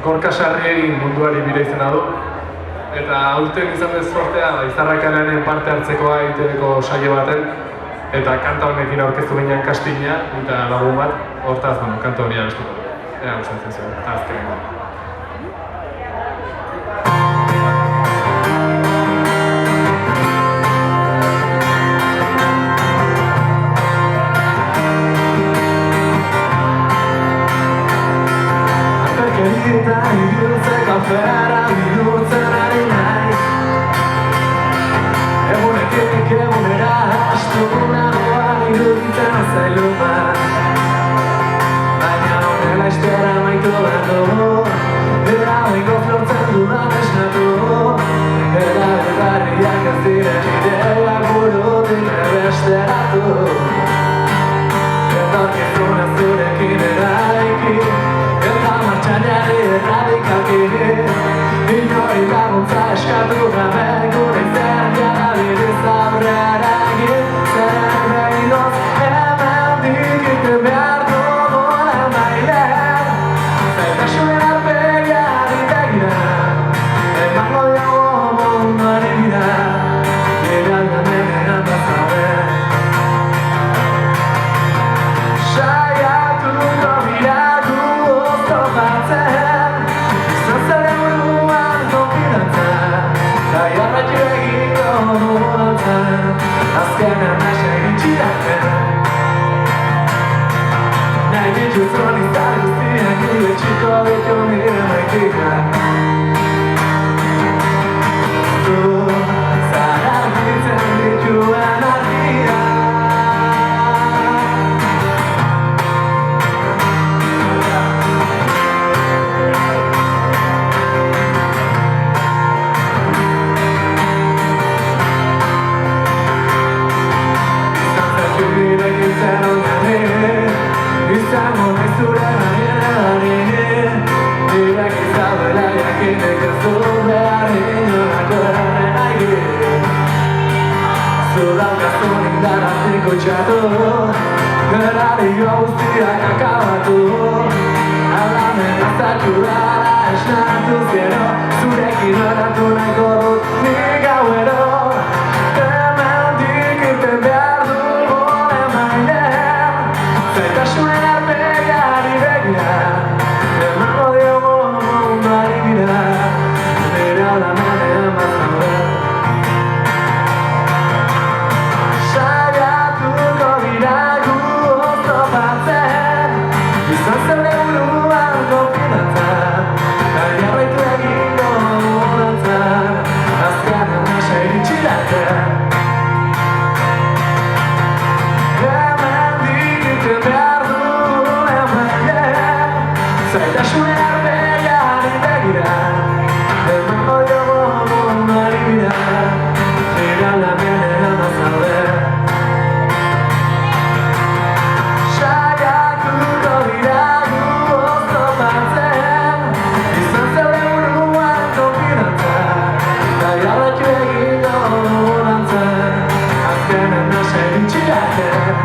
Gorka Sarriegi munduari bira izena du. Eta aurten izan dez sortea Izarrakalearen parte hartzekoa egiteko saio baten. Eta kanta honekin aurkeztu ginean kastina eta lagun bat, hortaz, kanta hori abestuko. Ea gustatzen zuen, eta azkenengo. Eta irutzeko afera bihurtzen ari naiz Egunetik egunera astu nagoa iruditzen azailu bat Baina honela iztera maitu behar dugu Era oiko flortzen dudan esnatu Eta berriak ez diren ideak burutik erbesteratu Etorkizuna zurekin eraiki Martxainari erradikaki Inori laguntza eskatu gabe Gure zen jadabidiz aurrera egin Zer behidoz hemen dikite behar dugu emailen Zaitasunen arpegiari begira Emango diogu munduari bira Nire aldamenean bazaude Saiatuko biragu oztopatzen Izan zare buruan konfidantzan Da jarraitu egingo dudantzan Azkenean nasa iritxiratzen Nahi dituzun izan guztiak Nire txiko ditu nire maitikak Zu zara ditzen dituen argia Izango nahi zure nahienari Direk izabela jakinek ez du behar inonako nahi Zudalkazun indaraztik utxatu Gerari guztiak akabatu Alamen azatu dara esnatu zero Zurekin oratu nahiko dut nik gauero Hemendik irten behar dugu emailen Zaitasunen arpegiari begira Emango diogu munduari bira Nire aldamenean bazaude Saiatuko biragu oztopatzen Izan zure buruan konfidantzan Da jarraitu egingo dudantzan Azkenean nasa iritxiratzen Zaitasunen arpegiari begira Emango diogu munduari bira Nire aldamenean bazaude Saiatuko biragu oztopatzen Izan zure buruan konfidantzan Da jarraitu egingo dudantzan Azkenean nasa iritxiratzen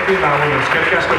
Eskerrik asko.